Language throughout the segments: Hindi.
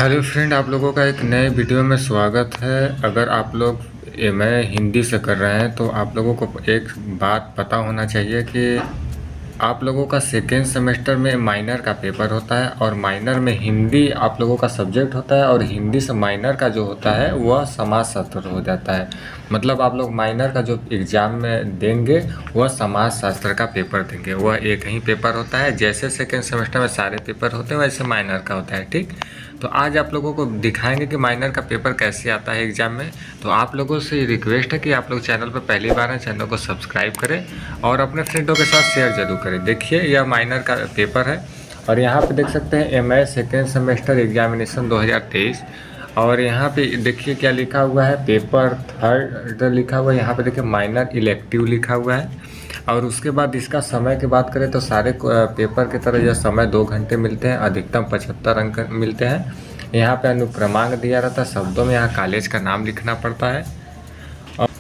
हेलो फ्रेंड, आप लोगों का एक नए वीडियो में स्वागत है। अगर आप लोग एमए हिंदी से कर रहे हैं तो आप लोगों को एक बात पता होना चाहिए कि आप लोगों का सेकेंड सेमेस्टर में माइनर का पेपर होता है और माइनर में हिंदी आप लोगों का सब्जेक्ट होता है और हिंदी से माइनर का जो होता है वह समाजशास्त्र हो जाता है। मतलब आप लोग माइनर का जो एग्ज़ाम में देंगे वह समाजशास्त्र का पेपर देंगे। वह एक ही पेपर होता है, जैसे सेकेंड सेमेस्टर में सारे पेपर होते हैं वैसे माइनर का होता है। ठीक, तो आज आप लोगों को दिखाएंगे कि माइनर का पेपर कैसे आता है एग्ज़ाम में। तो आप लोगों से रिक्वेस्ट है कि आप लोग चैनल पर पहली बार हैं, चैनल को सब्सक्राइब करें और अपने फ्रेंडों के साथ शेयर जरूर करें। देखिए, यह माइनर का पेपर है और यहाँ पे देख सकते हैं एमए सेकेंड सेमेस्टर एग्जामिनेशन 2023। और यहाँ पे देखिए क्या लिखा हुआ है, पेपर थर्ड लिखा हुआ है। यहाँ पे देखिए माइनर इलेक्टिव लिखा हुआ है। और उसके बाद इसका समय की बात करें तो सारे पेपर की तरह यह समय 2 घंटे मिलते हैं, अधिकतम 75 अंक मिलते हैं। यहाँ पे अनुक्रमांक दिया रहता है, शब्दों में यहाँ कॉलेज का नाम लिखना पड़ता है।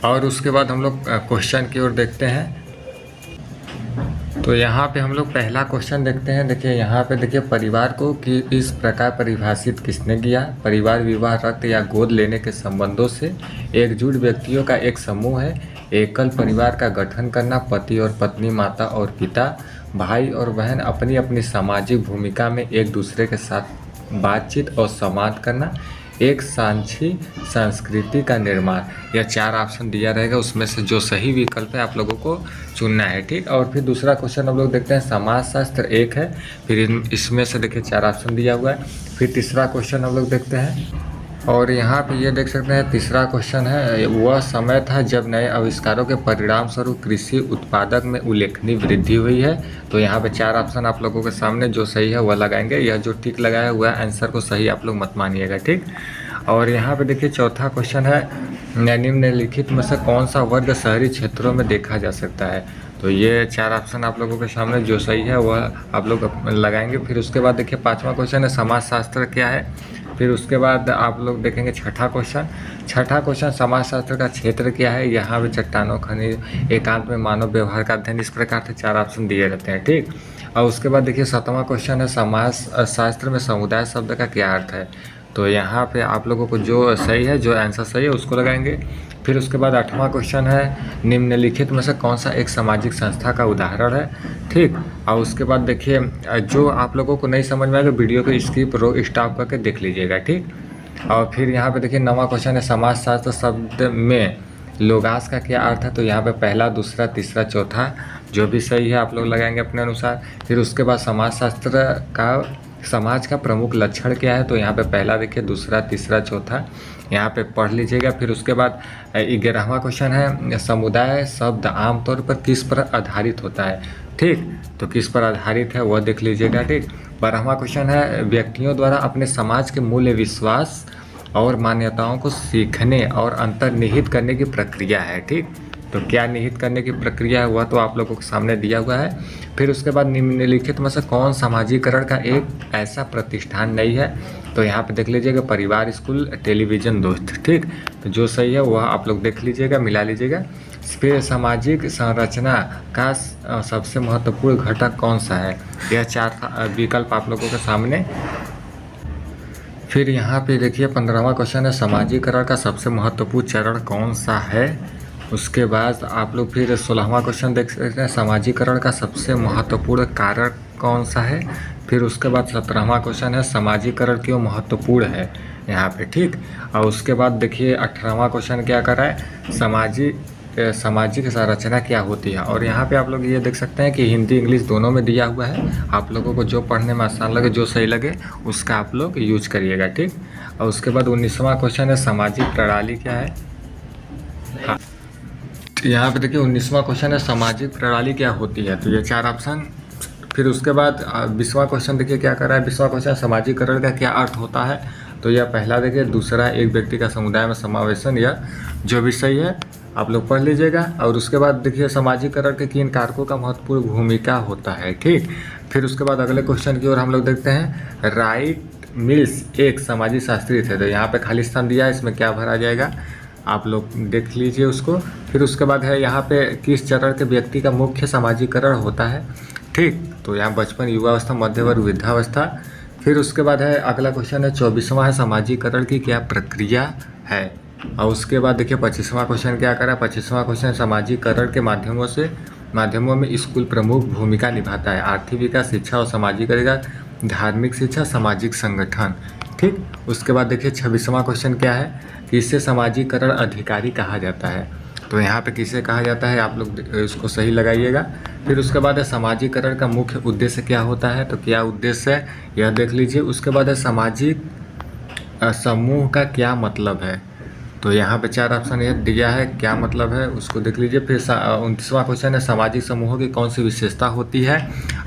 और उसके बाद हम लोग क्वेश्चन की ओर देखते हैं। तो यहाँ पे हम लोग पहला क्वेश्चन देखते हैं। देखिए यहाँ पे देखिए, परिवार को कि इस प्रकार परिभाषित किसने किया। परिवार विवाह, रक्त या गोद लेने के संबंधों से एकजुट व्यक्तियों का एक समूह है। एकल परिवार का गठन करना, पति और पत्नी, माता और पिता, भाई और बहन अपनी अपनी सामाजिक भूमिका में एक दूसरे के साथ बातचीत और संवाद करना, एक सांझी संस्कृति का निर्माण। यह 4 ऑप्शन दिया रहेगा, उसमें से जो सही विकल्प है आप लोगों को चुनना है। ठीक, और फिर दूसरा क्वेश्चन हम लोग देखते हैं, समाजशास्त्र 1 है, फिर इसमें से देखिए 4 ऑप्शन दिया हुआ है। फिर तीसरा क्वेश्चन हम लोग देखते हैं और यहाँ पे ये देख सकते हैं, तीसरा क्वेश्चन है, वह समय था जब नए आविष्कारों के परिणाम स्वरूप कृषि उत्पादक में उल्लेखनीय वृद्धि हुई है। तो यहाँ पे 4 ऑप्शन आप लोगों के सामने, जो सही है वह लगाएंगे। यह जो टिक लगाया हुआ है आंसर को सही आप लोग मत मानिएगा। ठीक, और यहाँ पे देखिए चौथा क्वेश्चन है, निम्नलिखित में से कौन सा वर्ग शहरी क्षेत्रों में देखा जा सकता है। तो ये 4 ऑप्शन आप लोगों के सामने, जो सही है वह आप लोग लगाएंगे। फिर उसके बाद देखिए 5वां क्वेश्चन है, समाजशास्त्र क्या है। फिर उसके बाद आप लोग देखेंगे छठा क्वेश्चन, समाजशास्त्र का क्षेत्र क्या है। यहाँ भी चट्टानों, खनिज, एकांत में मानव व्यवहार का अध्ययन। इस प्रकार से 4 ऑप्शन दिए रहते हैं। ठीक, और उसके बाद देखिए 7वां क्वेश्चन है, समाज शास्त्र में समुदाय शब्द का क्या अर्थ है। तो यहाँ पे आप लोगों को जो सही है, जो आंसर सही है उसको लगाएंगे। फिर उसके बाद 8वां क्वेश्चन है, निम्नलिखित में से कौन सा एक सामाजिक संस्था का उदाहरण है। ठीक, और उसके बाद देखिए, जो आप लोगों को नहीं समझ में आएगा वीडियो को स्टॉप करके देख लीजिएगा। ठीक, और फिर यहाँ पे देखिए 9वां क्वेश्चन है, समाजशास्त्र शब्द में लोगास का क्या अर्थ है। तो यहाँ पे पहला, दूसरा, तीसरा, चौथा जो भी सही है आप लोग लगाएंगे अपने अनुसार। फिर उसके बाद समाजशास्त्र का समाज का प्रमुख लक्षण क्या है। तो यहाँ पे पहला देखिए, दूसरा, तीसरा, चौथा यहाँ पे पढ़ लीजिएगा। फिर उसके बाद 11वां क्वेश्चन है, समुदाय शब्द आमतौर पर किस पर आधारित होता है। ठीक, तो किस पर आधारित है वह देख लीजिएगा। ठीक, 12वां क्वेश्चन है, व्यक्तियों द्वारा अपने समाज के मूल्य, विश्वास और मान्यताओं को सीखने और अंतर्निहित करने की प्रक्रिया है। ठीक, तो क्या निहित करने की प्रक्रिया है वह तो आप लोगों के सामने दिया हुआ है। फिर उसके बाद निम्नलिखित में से कौन सामाजिकरण का एक ऐसा प्रतिष्ठान नहीं है। तो यहाँ पे देख लीजिएगा, परिवार, स्कूल, टेलीविज़न, दोस्त। ठीक, तो जो सही है वह आप लोग देख लीजिएगा, मिला लीजिएगा। फिर सामाजिक संरचना का सबसे महत्वपूर्ण घटक कौन सा है। यह 4 विकल्प आप लोगों के सामने। फिर यहाँ पे देखिए 15वां क्वेश्चन है, समाजीकरण का सबसे महत्वपूर्ण चरण कौन सा है। उसके बाद आप लोग फिर 16वां क्वेश्चन देख सकते हैं, समाजीकरण का सबसे महत्वपूर्ण कारक कौन सा है। फिर उसके बाद 17वां क्वेश्चन है, समाजीकरण क्यों महत्वपूर्ण है यहाँ पे। ठीक, और उसके बाद देखिए 18वां क्वेश्चन क्या कर रहा है, सामाजिक संरचना क्या होती है। और यहाँ पे आप लोग ये देख सकते हैं कि हिंदी इंग्लिश दोनों में दिया हुआ है। आप लोगों को जो पढ़ने में आसान लगे, जो सही लगे उसका आप लोग यूज करिएगा। ठीक, और उसके बाद 19वां क्वेश्चन है, सामाजिक प्रणाली क्या है। हाँ, यहाँ पे देखिए 19वां क्वेश्चन है, सामाजिक प्रणाली क्या होती है। तो ये 4 ऑप्शन। फिर उसके बाद 20वां क्वेश्चन देखिए क्या कर रहा है, 20वां क्वेश्चन, समाजीकरण का क्या अर्थ होता है। तो यह पहला देखिए, दूसरा, एक व्यक्ति का समुदाय में समावेशन। यह जो भी सही है आप लोग पढ़ लीजिएगा। और उसके बाद देखिए, समाजीकरण के किन कारकों का महत्वपूर्ण भूमिका होता है। ठीक, फिर उसके बाद अगले क्वेश्चन की ओर हम लोग देखते हैं, राइट मिल्स एक सामाजिक शास्त्री थे। तो यहाँ पे खाली स्थान दिया है, इसमें क्या भरा जाएगा आप लोग देख लीजिए उसको। फिर उसके बाद है यहाँ पे, किस चरण के व्यक्ति का मुख्य सामाजिकरण होता है। ठीक, तो यहाँ बचपन, युवावस्था, मध्यवर्ग, वृद्धावस्था। फिर उसके बाद है अगला क्वेश्चन है 24वां है समाजीकरण की क्या प्रक्रिया है। और उसके बाद देखिए 25वां क्वेश्चन क्या करा। 25वां क्वेश्चन समाजीकरण के माध्यमों में स्कूल प्रमुख भूमिका निभाता है। आर्थिक विकास, शिक्षा और सामाजिक, धार्मिक शिक्षा, सामाजिक संगठन। ठीक। उसके बाद देखिए 26वां क्वेश्चन क्या है कि इससे सामाजिकरण अधिकारी कहा जाता है। तो यहाँ पे किसे कहा जाता है, आप लोग इसको सही लगाइएगा। फिर उसके बाद है सामाजिकरण का मुख्य उद्देश्य क्या होता है। तो क्या उद्देश्य है यह देख लीजिए। उसके बाद है सामाजिक समूह का क्या मतलब है। तो यहाँ पे 4 ऑप्शन यह दिया है, क्या मतलब है उसको देख लीजिए। फिर 29वां क्वेश्चन है सामाजिक समूहों की कौन सी विशेषता होती है।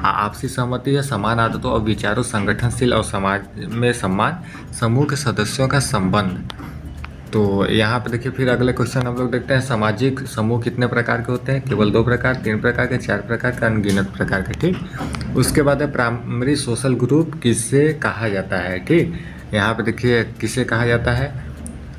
आपसी सहमति है, समान आदतों और विचारों, संगठनशील और समाज में सम्मान, समूह के सदस्यों का संबंध। तो यहाँ पे देखिए फिर अगले क्वेश्चन हम लोग देखते हैं सामाजिक समूह कितने प्रकार के होते हैं। केवल 2 प्रकार, 3 प्रकार के, 4 प्रकार के, अनगिनत प्रकार के। ठीक। उसके बाद है प्राइमरी सोशल ग्रुप किसे कहा जाता है। ठीक। यहाँ पे देखिए किसे कहा जाता है।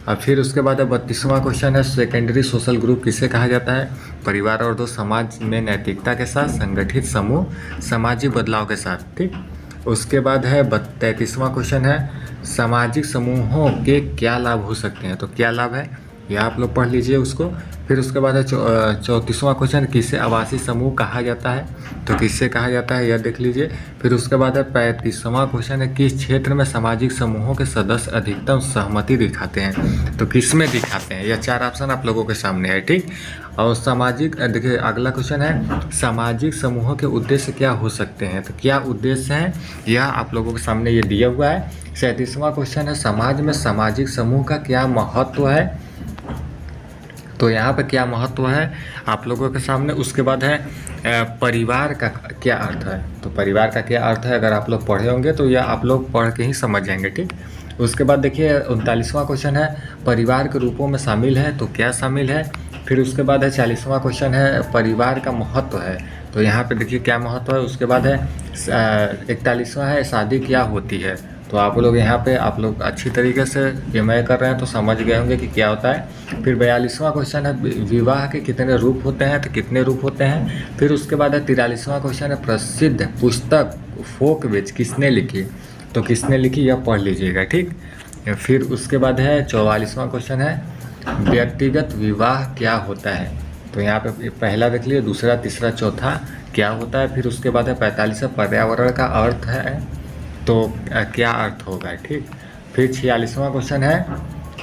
और फिर उसके बाद 32वां क्वेश्चन है सेकेंडरी सोशल ग्रुप किसे कहा जाता है। परिवार और दोस्त, समाज में नैतिकता के साथ, संगठित समूह, सामाजिक बदलाव के साथ। ठीक। उसके बाद है 33वां क्वेश्चन है सामाजिक समूहों के क्या लाभ हो सकते हैं। तो क्या लाभ है यह आप लोग पढ़ लीजिए उसको। फिर उसके बाद है 34वां क्वेश्चन किसे आवासीय समूह कहा जाता है। तो किससे कहा जाता है यह देख लीजिए। फिर उसके बाद है 35वां क्वेश्चन है किस क्षेत्र में सामाजिक समूहों के सदस्य अधिकतम सहमति दिखाते हैं। तो किस में दिखाते हैं, यह 4 ऑप्शन आप लोगों के सामने है। ठीक। और सामाजिक देखिए अगला क्वेश्चन है सामाजिक समूहों के उद्देश्य क्या हो सकते हैं। तो क्या उद्देश्य है यह आप लोगों के सामने ये दिया हुआ है। 37वां क्वेश्चन है समाज में सामाजिक समूह का क्या महत्व है। तो यहाँ पे क्या महत्व है आप लोगों के सामने। उसके बाद है परिवार का क्या अर्थ है। तो परिवार का क्या अर्थ है अगर आप लोग पढ़े होंगे तो यह आप लोग पढ़ के ही समझ जाएंगे। ठीक। उसके बाद देखिए 39वां क्वेश्चन है परिवार के रूपों में शामिल है। तो क्या शामिल है। फिर उसके बाद है 40वां क्वेश्चन है परिवार का महत्व है। तो यहाँ पे देखिए क्या महत्व है। उसके बाद है 41वां है शादी क्या होती है। तो आप लोग यहाँ पे आप लोग अच्छी तरीके से एमए कर रहे हैं तो समझ गए होंगे कि क्या होता है। फिर 42वां क्वेश्चन है विवाह के कितने रूप होते हैं। तो कितने रूप होते हैं। फिर उसके बाद है 43वां क्वेश्चन है प्रसिद्ध पुस्तक फोकविच किसने लिखी। तो किसने लिखी यह पढ़ लीजिएगा। ठीक। फिर उसके बाद है 44वां क्वेश्चन है व्यक्तिगत विवाह क्या होता है। तो यहाँ पे पहला देख लीजिए, दूसरा, तीसरा, चौथा क्या होता है। फिर उसके बाद है 45वां पर्यावरण का अर्थ है। तो क्या अर्थ होगा। ठीक। फिर 46वां क्वेश्चन है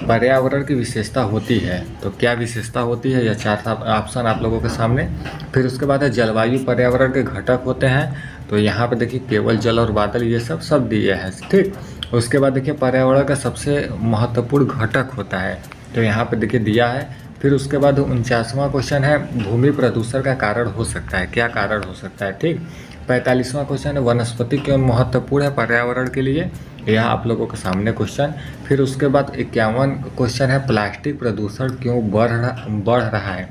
पर्यावरण की विशेषता होती है। तो क्या विशेषता होती है, यह 4 ऑप्शन आप लोगों के सामने। फिर उसके बाद है जलवायु पर्यावरण के घटक होते हैं। तो यहाँ पे देखिए केवल जल और बादल ये सब दिए हैं। ठीक। उसके बाद देखिए पर्यावरण का सबसे महत्वपूर्ण घटक होता है। तो यहाँ पे देखिए दिया है। फिर उसके बाद 49वां क्वेश्चन है भूमि प्रदूषण का कारण हो सकता है, क्या कारण हो सकता है। ठीक। 45वां क्वेश्चन है वनस्पति क्यों महत्वपूर्ण है पर्यावरण के लिए, यह आप लोगों के सामने क्वेश्चन। फिर उसके बाद 51 क्वेश्चन है प्लास्टिक प्रदूषण क्यों बढ़ रहा है,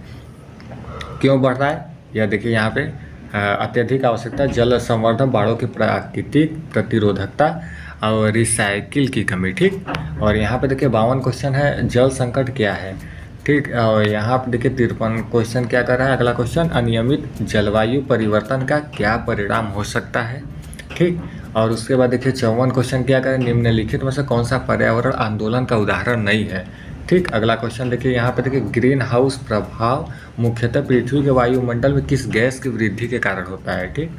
क्यों बढ़ रहा है। यह देखिए यहाँ पे अत्यधिक आवश्यकता, जल संवर्धन, बाढ़ों की प्राकृतिक प्रतिरोधकता और रिसाइकिल की कमी। ठीक। और यहाँ पे देखिए 52 क्वेश्चन है जल संकट क्या है। ठीक। और यहाँ पे देखिए 53 क्वेश्चन क्या कर रहा है अगला क्वेश्चन अनियमित जलवायु परिवर्तन का क्या परिणाम हो सकता है। ठीक। और उसके बाद देखिए 54 क्वेश्चन क्या करें निम्नलिखित में से कौन सा पर्यावरण आंदोलन का उदाहरण नहीं है। ठीक। अगला क्वेश्चन देखिए यहाँ पे देखिए ग्रीन हाउस प्रभाव मुख्यतः पृथ्वी के वायुमंडल में किस गैस की वृद्धि के कारण होता है। ठीक।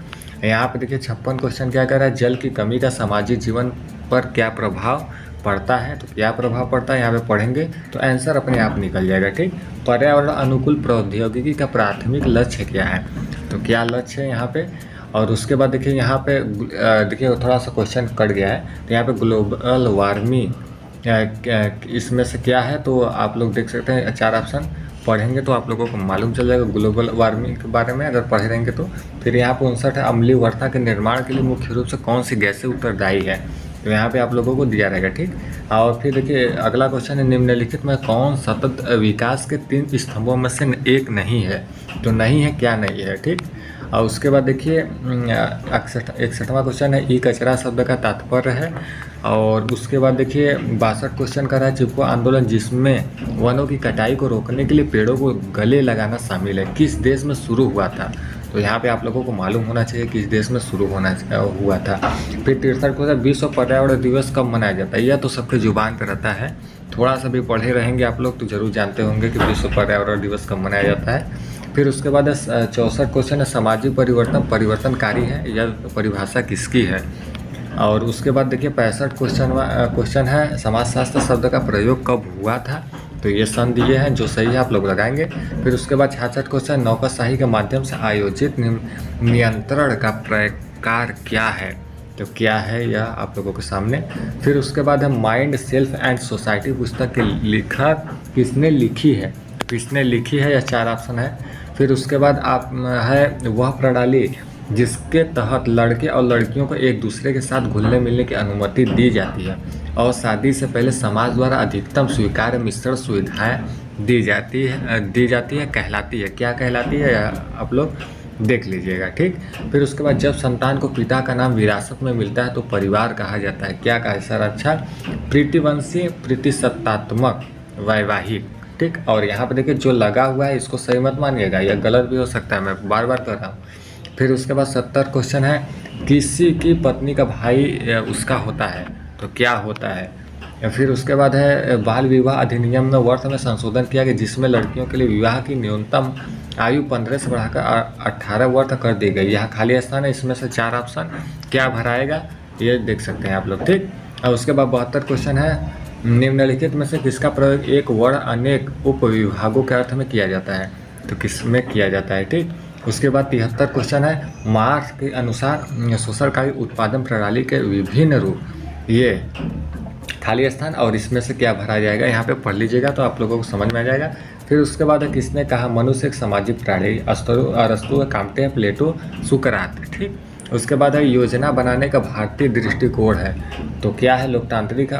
यहाँ पे देखिए 56 क्वेश्चन क्या कर रहा है जल की कमी का सामाजिक जीवन पर क्या प्रभाव पड़ता है। तो क्या प्रभाव पड़ता है यहाँ पे पढ़ेंगे तो आंसर अपने आप निकल जाएगा। ठीक। पर्यावरण अनुकूल प्रौद्योगिकी का प्राथमिक लक्ष्य क्या है। तो क्या लक्ष्य है यहाँ पे। और उसके बाद देखिए यहाँ पे देखिए थोड़ा सा क्वेश्चन कट गया है। तो यहाँ पे ग्लोबल वार्मिंग इसमें से क्या है। तो आप लोग देख सकते हैं 4 ऑप्शन पढ़ेंगे तो आप लोगों को मालूम चल जाएगा ग्लोबल वार्मिंग के बारे में अगर पढ़े रहेंगे तो। फिर यहाँ पे 59 है अम्लीय वर्षा के निर्माण के लिए मुख्य रूप से कौन सी गैसें उत्तरदायी है। तो यहाँ पे आप लोगों को दिया रहेगा। ठीक। और फिर देखिए अगला क्वेश्चन है निम्नलिखित में कौन सतत विकास के 3 स्तंभों में से एक नहीं है। तो नहीं है, क्या नहीं है। ठीक। और उसके बाद देखिए 61वां क्वेश्चन है ई कचरा शब्द का तात्पर्य है। और उसके बाद देखिए 62 क्वेश्चन कर रहा है चिपको आंदोलन जिसमें वनों की कटाई को रोकने के लिए पेड़ों को गले लगाना शामिल है किस देश में शुरू हुआ था। तो यहाँ पे आप लोगों को मालूम होना चाहिए कि इस देश में शुरू हुआ था। फिर 63 को विश्व पर्यावरण दिवस कब मनाया जाता है, यह तो सबके जुबान पर रहता है। थोड़ा सा भी पढ़े रहेंगे आप लोग तो ज़रूर जानते होंगे कि विश्व पर्यावरण दिवस कब मनाया जाता है। फिर उसके बाद 64 क्वेश्चन है, सामाजिक परिवर्तन परिवर्तनकारी है, यह परिभाषा किसकी है। और उसके बाद देखिए 65 क्वेश्चन है, समाजशास्त्र शब्द का प्रयोग कब हुआ था, तो ये सन दिए हैं, जो सही है आप लोग लगाएंगे। फिर उसके बाद 66 क्वेश्चन, नौकरशाही के माध्यम से आयोजित नियंत्रण का प्रकार क्या है, तो क्या है यह आप लोगों के सामने। फिर उसके बाद है माइंड सेल्फ एंड सोसाइटी पुस्तक की लेखक किसने लिखी है, यह 4 ऑप्शन है। फिर उसके बाद आप है वह प्रणाली जिसके तहत लड़के और लड़कियों को एक दूसरे के साथ घुलने मिलने की अनुमति दी जाती है और शादी से पहले समाज द्वारा अधिकतम स्वीकार्य मिश्रण सुविधाएं दी जाती है कहलाती है, क्या कहलाती है आप लोग देख लीजिएगा, ठीक। फिर उसके बाद जब संतान को पिता का नाम विरासत में मिलता है तो परिवार कहा जाता है, क्या कहा है सर, अच्छा प्रीतिवंशी, प्रीतिसत्तात्मक, वैवाहिक, ठीक। और यहाँ पे देखिए जो लगा हुआ है इसको सही मत मानिएगा, यह गलत भी हो सकता है, मैं बार बार कर रहा हूँ। फिर उसके बाद 70 क्वेश्चन है, किसी की पत्नी का भाई उसका होता है, तो क्या होता है। फिर उसके बाद है बाल विवाह अधिनियम में वर्ष में संशोधन किया गया जिसमें लड़कियों के लिए विवाह की न्यूनतम आयु 15 से बढ़ाकर 18 वर्ष कर दी गई। यहाँ खाली स्थान है, इसमें से 4 ऑप्शन क्या भराएगा ये देख सकते हैं आप लोग, ठीक। और उसके बाद 72 क्वेश्चन है, निम्नलिखित में से किसका प्रयोग एक वर्ण अनेक उपविभागों के अर्थ में किया जाता है, तो किस में किया जाता है, ठीक। उसके बाद 73 क्वेश्चन है, मार्क्स के अनुसार शोषणकारी उत्पादन प्रणाली के विभिन्न रूप, ये खाली स्थान और इसमें से क्या भरा जाएगा, यहाँ पे पढ़ लीजिएगा तो आप लोगों को समझ में आ जाएगा। फिर उसके बाद किसने कहा मनुष्य एक सामाजिक प्राणी, अरस्तु कामते हैं, प्लेटो, सुकरात, ठीक। उसके बाद है योजना बनाने का भारतीय दृष्टिकोण है, तो क्या है, लोकतांत्रिक है,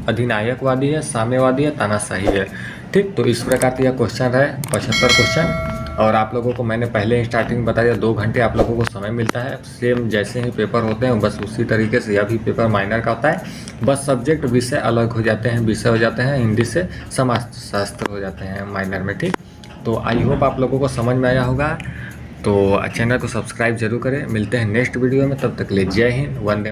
अधिनायकवादी है, साम्यवादी है, तानाशाही है, ठीक। तो इस प्रकार का यह क्वेश्चन है 75 क्वेश्चन। और आप लोगों को मैंने पहले स्टार्टिंग बताया 2 घंटे आप लोगों को समय मिलता है, सेम जैसे ही पेपर होते हैं बस उसी तरीके से यह भी पेपर माइनर का होता है, बस सब्जेक्ट विषय अलग हो जाते हैं, विषय हो जाते हैं हिंदी से समाजशास्त्र हो जाते हैं माइनर में, ठीक। तो आई होप आप लोगों को समझ में आया होगा, तो चैनल को सब्सक्राइब जरूर करें। मिलते हैं नेक्स्ट वीडियो में, तब तक के लिए जय हिंद, वंदे।